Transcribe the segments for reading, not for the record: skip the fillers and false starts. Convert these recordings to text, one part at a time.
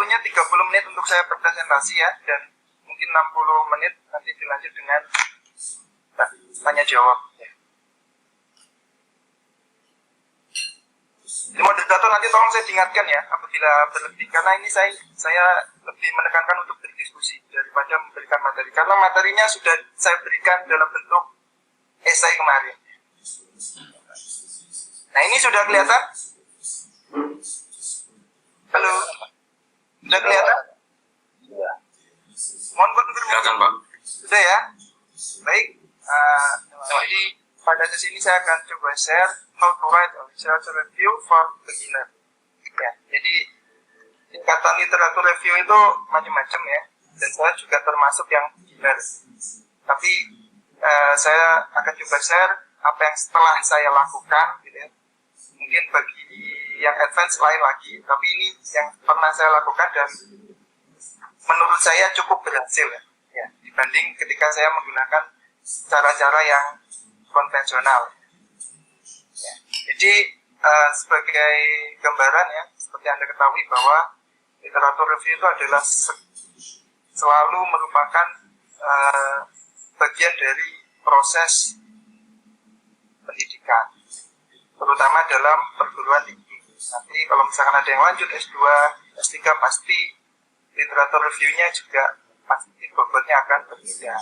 waktunya 30 menit untuk saya presentasi ya, dan mungkin 60 menit nanti dilanjut dengan tanya jawab ya. Jadi moderator nanti tolong saya diingatkan ya apabila berlebih, karena ini saya lebih menekankan untuk berdiskusi daripada memberikan materi, karena materinya sudah saya berikan dalam bentuk esai kemarin. Nah, ini sudah kelihatan? Halo? Sudah kelihatan? Sudah. Mohon konfirmasi. Silakan, Pak. Sudah ya? Baik. Jadi pada sesi ini saya akan coba share how to write a literature review for beginner. Ya, jadi tingkatan literatur review itu macam-macam ya, dan saya juga termasuk yang beginner. Tapi saya akan coba share apa yang setelah saya lakukan, gitu ya. Mungkin bagi yang advance lain lagi, tapi ini yang pernah saya lakukan dan menurut saya cukup berhasil ya, dibanding ketika saya menggunakan cara-cara yang konvensional. Ya. Jadi sebagai gambaran ya, seperti Anda ketahui bahwa literatur review itu adalah selalu merupakan bagian dari proses pendidikan, terutama dalam perguruan tinggi. Nanti kalau misalkan ada yang lanjut S2, S3 pasti literatur reviewnya juga pasti bobotnya akan berbeda.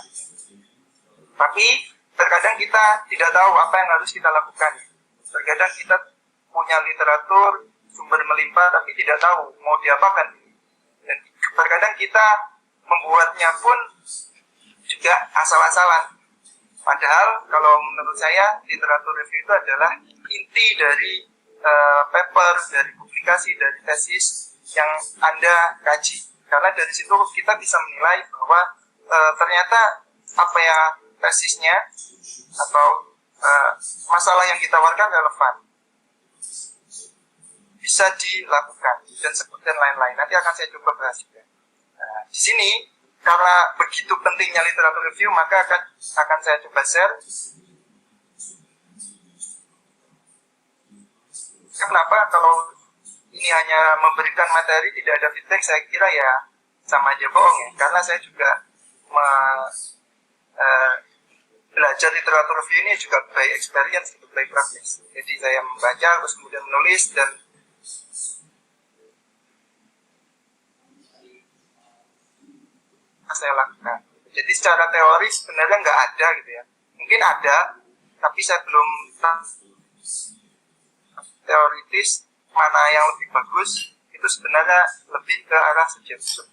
Tapi terkadang kita tidak tahu apa yang harus kita lakukan. Terkadang kita punya literatur sumber melimpah tapi tidak tahu mau diapakan. Dan terkadang kita membuatnya pun juga asal-asalan. Padahal kalau menurut saya literatur review itu adalah inti dari paper, dari publikasi, dari tesis yang Anda kaji. Karena dari situ kita bisa menilai bahwa ternyata apa ya tesisnya atau masalah yang ditawarkan relevan, bisa dilakukan dan lain-lain. Nanti akan saya coba bahas juga. Di sini karena begitu pentingnya literatur review, maka akan saya coba share. Kenapa kalau ini hanya memberikan materi tidak ada feedback, saya kira ya sama aja bohong ya, karena saya juga belajar literatur review ini juga by experience, by practice. Jadi saya membaca terus kemudian menulis dan saya lakukan. Jadi secara teori sebenarnya nggak ada gitu ya. Mungkin ada, tapi saya belum teoritis mana yang lebih bagus. Itu sebenarnya lebih ke arah subjektif.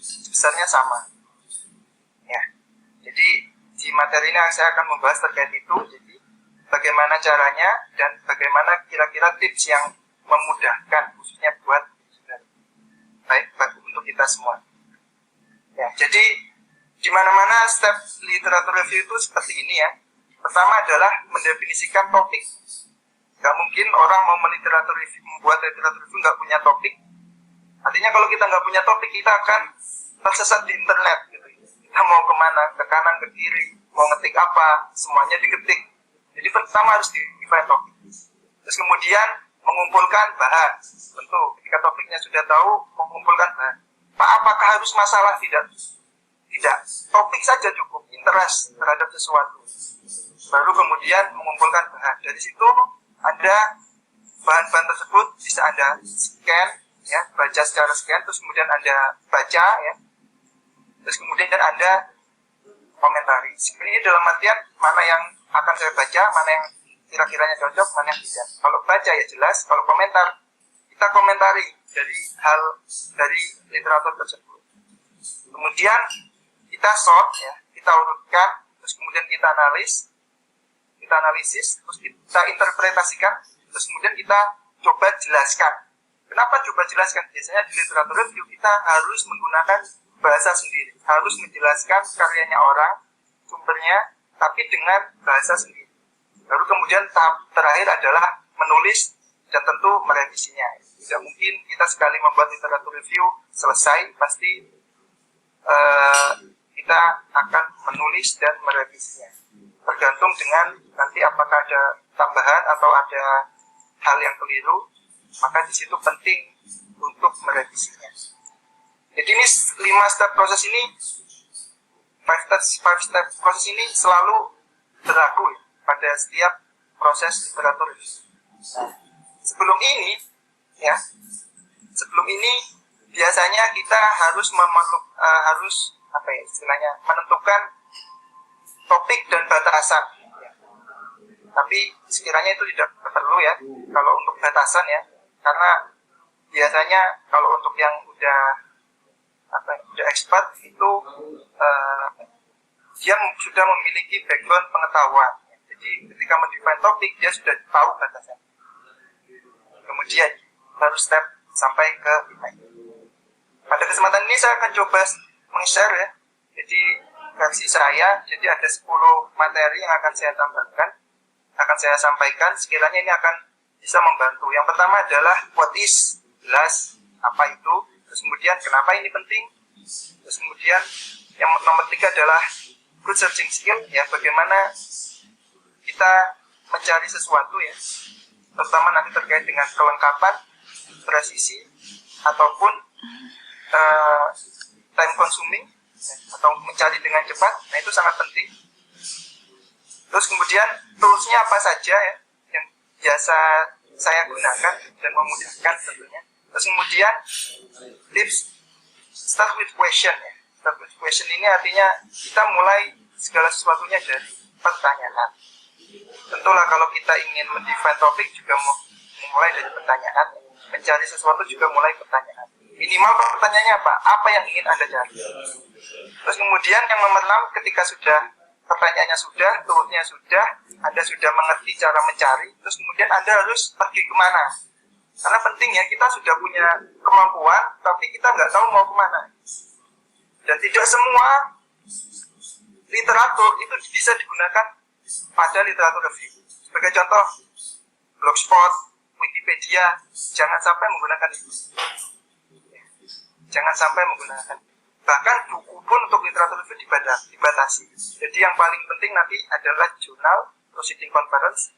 Sebesarnya sama. Ya. Jadi di materi ini saya akan membahas terkait itu. Jadi bagaimana caranya dan bagaimana kira-kira tips yang memudahkan khususnya buat baik untuk kita semua. Ya, jadi di mana-mana step literatur review itu seperti ini ya. Pertama adalah mendefinisikan topik. Gak mungkin orang mau membuat literatur review nggak punya topik. Artinya kalau kita nggak punya topik, kita akan tersesat di internet. Gitu. Kita mau kemana, ke kanan, ke kiri, mau ngetik apa, semuanya diketik. Jadi pertama harus define topik. Terus kemudian mengumpulkan bahan. Tentu ketika topiknya sudah tahu, mengumpulkan bahan. Pak, apakah harus masalah? Tidak. Topik saja cukup, interest terhadap sesuatu. Baru kemudian mengumpulkan bahan. Dari situ Anda bahan-bahan tersebut bisa Anda scan, ya, baca secara scan, terus kemudian Anda baca, ya. Terus kemudian Anda komentari. Ini dalam artian mana yang akan saya baca, mana yang kira-kiranya cocok, mana yang tidak. Kalau baca ya jelas, kalau komentar, kita komentari dari literatur tersebut. Kemudian kita sort, ya, kita urutkan, terus kemudian kita analisis, terus kita interpretasikan, terus kemudian kita coba jelaskan. Kenapa coba jelaskan? Biasanya di literatur review kita harus menggunakan bahasa sendiri, harus menjelaskan karyanya orang, sumbernya, tapi dengan bahasa sendiri. Lalu kemudian tahap terakhir adalah menulis dan tentu merevisinya. Tidak mungkin kita sekali membuat literatur review selesai, pasti kita akan menulis dan merevisinya. Tergantung dengan nanti apakah ada tambahan atau ada hal yang keliru, maka di situ penting untuk merevisinya. Jadi ini 5 step proses ini, 5 step proses ini selalu berlaku ya, pada setiap proses literatur. Nah, sebelum ini biasanya kita harus menentukan topik dan batasan. Tapi sekiranya itu tidak perlu ya kalau untuk batasan ya, karena biasanya kalau untuk yang udah expert itu dia sudah memiliki background pengetahuan. Jadi ketika mendefine topik dia sudah tahu batasan. Kemudian baru step sampai ke impact. Pada kesempatan ini saya akan coba meng-share ya. Jadi versi saya, jadi ada 10 materi yang akan saya tambahkan, akan saya sampaikan, sekiranya ini akan bisa membantu. Yang pertama adalah what is, jelas apa itu, terus kemudian kenapa ini penting, terus kemudian yang nomor 3 adalah good searching skill, ya bagaimana kita mencari sesuatu ya, terutama nanti terkait dengan kelengkapan, presisi, ataupun time consuming, atau mencari dengan cepat. Nah itu sangat penting. Terus kemudian toolsnya apa saja ya yang biasa saya gunakan dan memudahkan tentunya. Terus kemudian tips, start with question ya. Start with question ini artinya kita mulai segala sesuatunya dari pertanyaan. Tentulah kalau kita ingin mendefine topik juga mulai dari pertanyaan, mencari sesuatu juga mulai pertanyaan. Minimal pertanyaannya apa? Apa yang ingin Anda cari? Terus kemudian yang nomor 6, ketika sudah pertanyaannya sudah, toolnya sudah, Anda sudah mengerti cara mencari, terus kemudian Anda harus pergi kemana? Karena penting ya, kita sudah punya kemampuan, tapi kita nggak tahu mau kemana. Dan tidak semua literatur itu bisa digunakan pada literatur review. Sebagai contoh, Blogspot, Wikipedia, jangan sampai menggunakan itu. Jangan sampai menggunakan. Bahkan buku pun untuk literatur review dibatasi. Jadi yang paling penting nanti adalah jurnal, proceeding conference,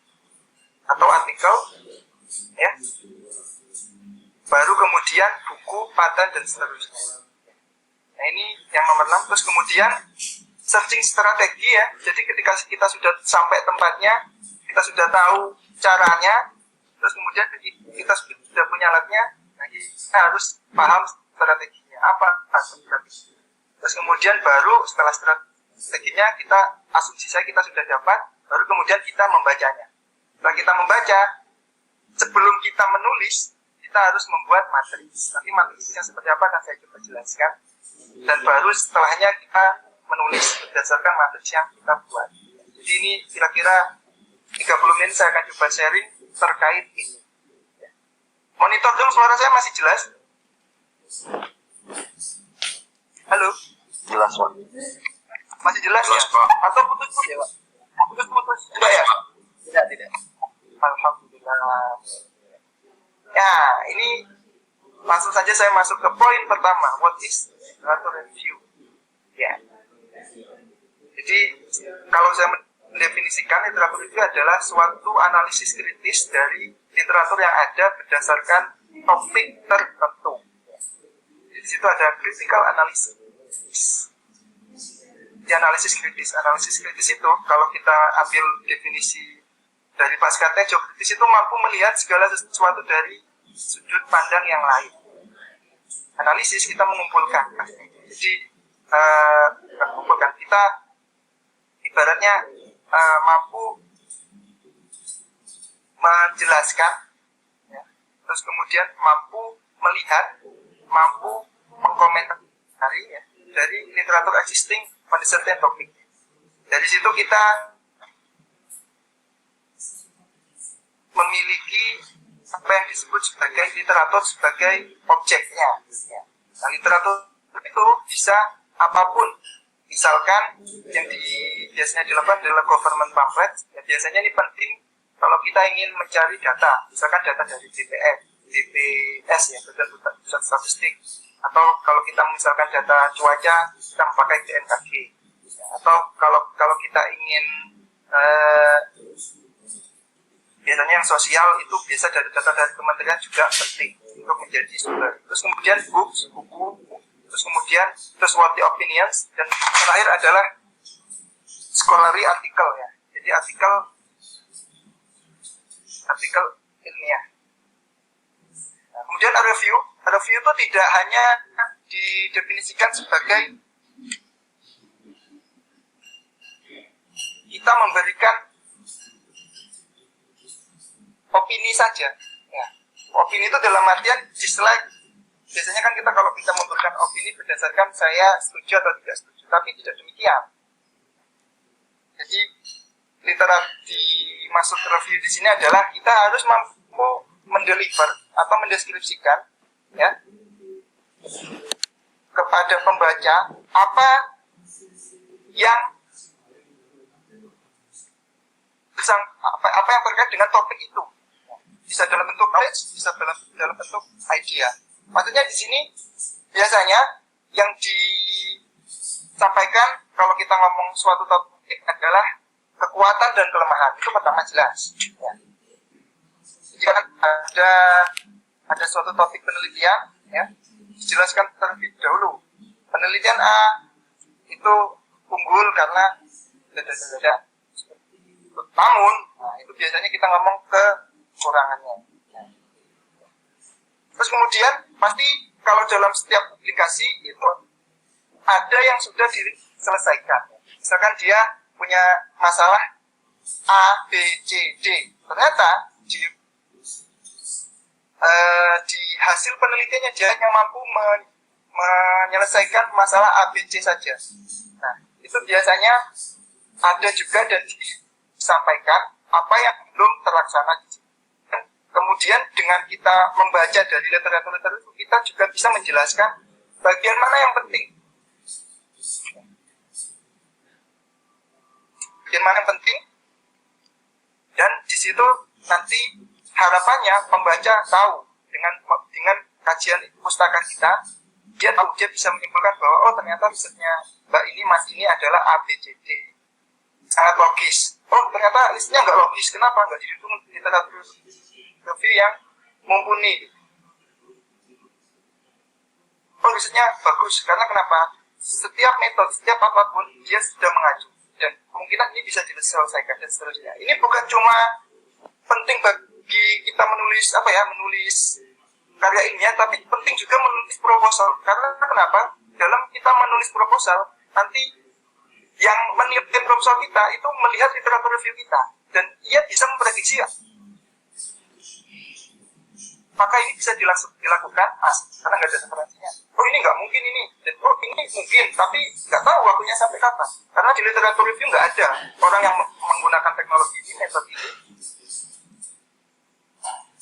atau artikel, ya. Baru kemudian buku, paten, dan seterusnya. Nah ini yang nomor 6. Terus kemudian searching strategi ya. Jadi ketika kita sudah sampai tempatnya, kita sudah tahu caranya, terus kemudian kita sudah punya alatnya, nah kita harus paham strateginya apa strategi. Terus kemudian baru setelah strateginya asumsi kita sudah dapat, baru kemudian kita membacanya. Setelah kita membaca, sebelum kita menulis, kita harus membuat materi. Nanti materinya seperti apa akan saya coba jelaskan. Dan baru setelahnya kita menulis berdasarkan materi yang kita buat. Jadi ini kira-kira 30 menit saya akan coba sharing terkait ini. Monitor dong, suara saya masih jelas? Halo? Jelas, Pak. Masih jelas ya? Atau putus-putus ya, Pak? Putus-putus? Tidak ya? Tidak. Alhamdulillah. Ya, ini langsung saja saya masuk ke poin pertama. What is literature review? Ya. Jadi, kalau saya mendefinisikan, literatur review adalah suatu analisis kritis dari literatur yang ada berdasarkan topik tertentu. Di situ ada critical analysis. Di analisis kritis itu, kalau kita ambil definisi dari Pascal Tejo, kritis itu mampu melihat segala sesuatu dari sudut pandang yang lain. Analisis kita mengumpulkan. Jadi kita ibaratnya mampu menjelaskan, ya. Terus kemudian mampu melihat, mampu mengkomentari ya, dari literatur existing pada certain topik. Dari situ kita memiliki apa yang disebut sebagai literatur sebagai objeknya. Ya. Nah, literatur itu bisa apapun. Misalkan yang biasanya dilakukan adalah government pamphlet. Ya, biasanya ini penting kalau kita ingin mencari data, misalkan data dari BPS ya, Pusat Statistik, atau kalau kita misalkan data cuaca, kita memakai BMKG. Ya, atau kalau kita ingin biasanya yang sosial itu biasa dari data dari kementerian juga penting untuk menjadi sumber. Terus kemudian buku, terus kemudian trustworthy opinions, dan terakhir adalah scholarly artikel ya. Jadi artikel ilmiah. Nah, kemudian review itu tidak hanya didefinisikan sebagai kita memberikan opini saja. Ya. Opini itu dalam artian dislike. Biasanya kan kalau kita memberikan opini berdasarkan saya setuju atau tidak setuju, tapi tidak demikian. Jadi literasi masuk review di sini adalah kita harus mampu mendeliver atau mendeskripsikan ya kepada pembaca apa yang terkait dengan topik itu. Bisa dalam bentuk knowledge, bisa dalam bentuk idea. Maksudnya di sini biasanya yang disampaikan kalau kita ngomong suatu topik adalah kekuatan dan kelemahan. Itu pertama jelas. Ya. Jika ada suatu topik penelitian, ya, dijelaskan terlebih dahulu. Penelitian A itu unggul karena namun, itu biasanya kita ngomong kekurangannya. Terus kemudian pasti kalau dalam setiap publikasi itu ada yang sudah diselesaikan. Misalkan dia punya masalah A, B, C, D. Ternyata di hasil penelitiannya dia hanya mampu menyelesaikan masalah A, B, C saja. Nah, itu biasanya ada juga dan disampaikan apa yang belum terlaksana. Kemudian dengan kita membaca dari literatur itu, kita juga bisa menjelaskan bagian mana yang penting. Bagian mana yang penting. Dan di situ nanti harapannya pembaca tahu dengan kajian pustaka kita, dia bisa menyimpulkan bahwa oh ternyata risetnya Mbak ini Mas ini adalah A, B, C, D. Sangat logis. Oh ternyata listnya nggak logis. Kenapa? Nggak dihitung literatur review yang mumpuni. Oh risetnya bagus. Karena kenapa? Setiap metode, setiap apapun dia sudah mengacu. Dan kemungkinan ini bisa diselesaikan dan seterusnya. Ini bukan cuma penting bagi kita menulis menulis karya ilmiah, tapi penting juga menulis proposal. Karena kenapa? Dalam kita menulis proposal, nanti yang meneliti proposal kita itu melihat literatur review kita, dan ia bisa memprediksi maka ini bisa dilakukan karena nggak ada referensinya. Oh ini nggak mungkin ini, dan oh ini mungkin, tapi nggak tahu waktunya sampai kapan. Karena di literatur review nggak ada orang yang menggunakan teknologi ini, metode ini.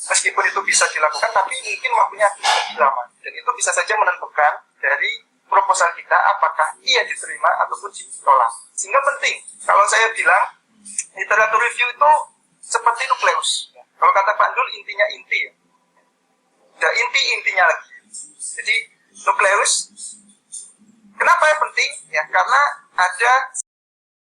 Meskipun itu bisa dilakukan, tapi mungkin waktunya lebih lama. Dan itu bisa saja menentukan dari proposal kita apakah ia diterima ataupun ditolak. Sehingga penting, kalau saya bilang literatur review itu seperti nukleus. Kalau kata Pak Ndul, intinya inti. Ada intinya lagi. Jadi nukleus, kenapa yang penting? Ya karena ada